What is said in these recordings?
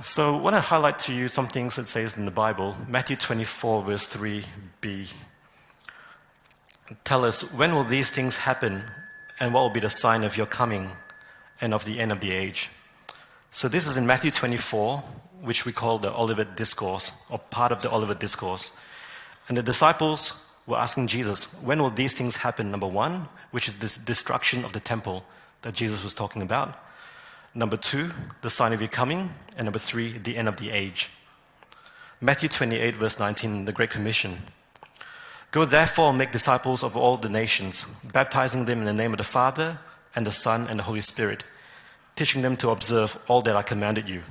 So I want to highlight to you some things it says in the Bible. Matthew 24, verse 3b. Tell us, when will these things happen, and what will be the sign of your coming and of the end of the age? So this is in Matthew 24, which we call the Olivet Discourse, or part of the Olivet Discourse. And the disciples were asking Jesus, when will these things happen? Number one, which is this destruction of the temple that Jesus was talking about. Number two, the sign of your coming. And number three, the end of the age. Matthew 28, verse 19, the Great Commission. Go therefore and make disciples of all the nations, baptizing them in the name of the Father and the Son and the Holy Spirit, teaching them to observe all that I commanded you.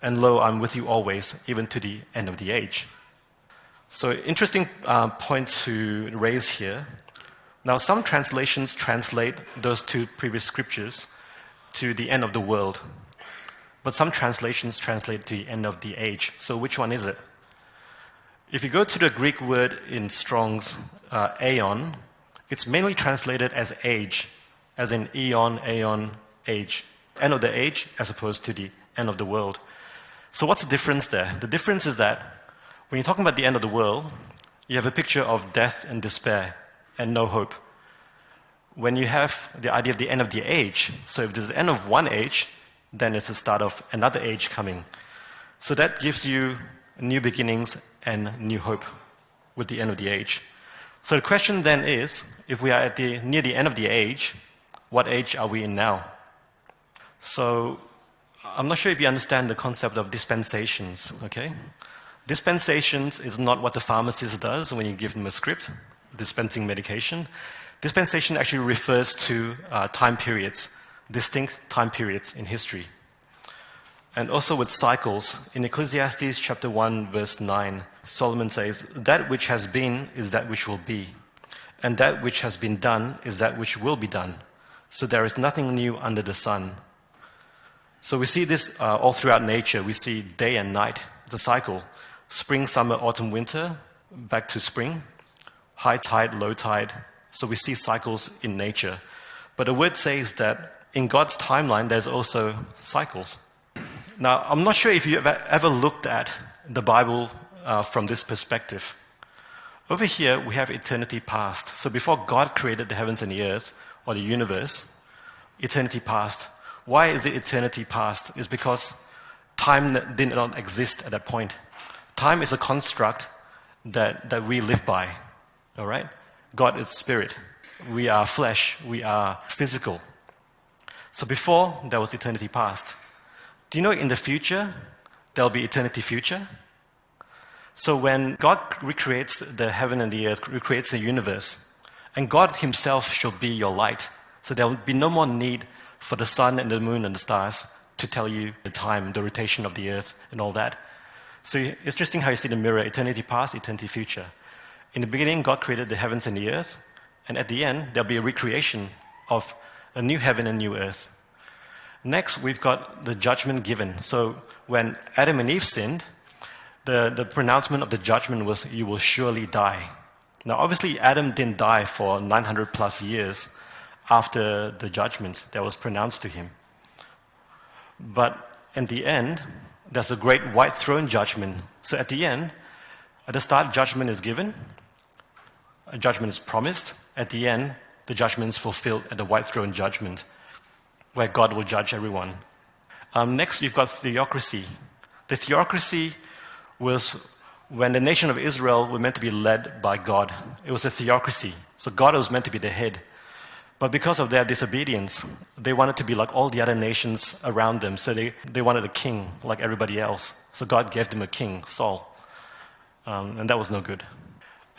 And lo, I'm with you always, even to the end of the age. So interesting point to raise here. Now some translations translate those two previous scriptures to the end of the world. But some translations translate to the end of the age. So which one is it? If you go to the Greek word in Strong's aeon, it's mainly translated as age, as in eon, aeon, age. End of the age as opposed to the end of the world. So what's the difference there? The difference is that when you're talking about the end of the world, you have a picture of death and despair and no hope. When you have the idea of the end of the age, so if there's the end of one age, then it's the start of another age coming. So that gives you new beginnings and new hope with the end of the age. So the question then is, if we are near the end of the age, what age are we in now? So I'm not sure if you understand the concept of dispensations, okay? Dispensations is not what the pharmacist does when you give them a script, dispensing medication. Dispensation actually refers to time periods, distinct time periods in history. And also with cycles. In Ecclesiastes chapter 1, verse 9, Solomon says, that which has been is that which will be, and that which has been done is that which will be done. So there is nothing new under the sun. So we see this all throughout nature. We see day and night. It's a cycle. Spring, summer, autumn, winter, back to spring. High tide, low tide. So we see cycles in nature. But the word says that in God's timeline, there's also cycles. Now, I'm not sure if you've ever looked at the Bible from this perspective. Over here, we have eternity past. So before God created the heavens and the earth, or the universe, eternity past. Why is it eternity past? It's because time did not exist at that point. Time is a construct that we live by, all right? God is spirit. We are flesh. We are physical. So before, there was eternity past. Do you know in the future, there'll be eternity future? So when God recreates the heaven and the earth, recreates the universe, and God himself shall be your light, so there will be no more need for the sun and the moon and the stars to tell you the time, the rotation of the earth and all that. So it's interesting how you see the mirror, eternity past, eternity future. In the beginning, God created the heavens and the earth, and at the end, there'll be a recreation of a new heaven and new earth. Next, we've got the judgment given. So when Adam and Eve sinned, the pronouncement of the judgment was, you will surely die. Now, obviously, Adam didn't die for 900 plus years after the judgment that was pronounced to him. But in the end, there's a great white throne judgment. So at the end, at the start, judgment is given. A judgment is promised. At the end, the judgment is fulfilled at the white throne judgment, where God will judge everyone. Next, you've got theocracy. The theocracy was when the nation of Israel were meant to be led by God. It was a theocracy. So God was meant to be the head. But because of their disobedience, they wanted to be like all the other nations around them. So they wanted a king like everybody else. So God gave them a king, Saul. And that was no good.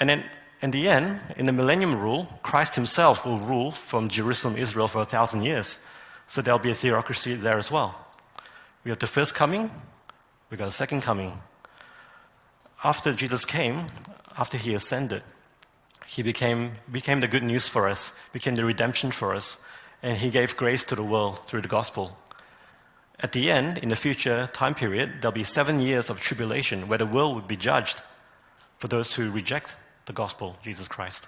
And then in the end, in the millennium rule, Christ himself will rule from Jerusalem, Israel for 1,000 years. So there'll be a theocracy there as well. We have the first coming, we got a second coming. After Jesus came, after he ascended, he became the good news for us, became the redemption for us, and he gave grace to the world through the gospel. At the end, in the future time period, there'll be 7 years of tribulation where the world would be judged for those who reject the gospel, Jesus Christ.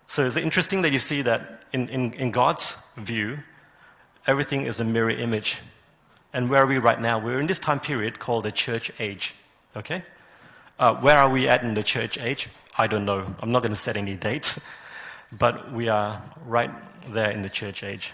So it's interesting that you see that in God's view, everything is a mirror image. And where are we right now? We're in this time period called the church age. Okay? Where are we at in the church age? I don't know. I'm not going to set any dates. But we are right there in the church age.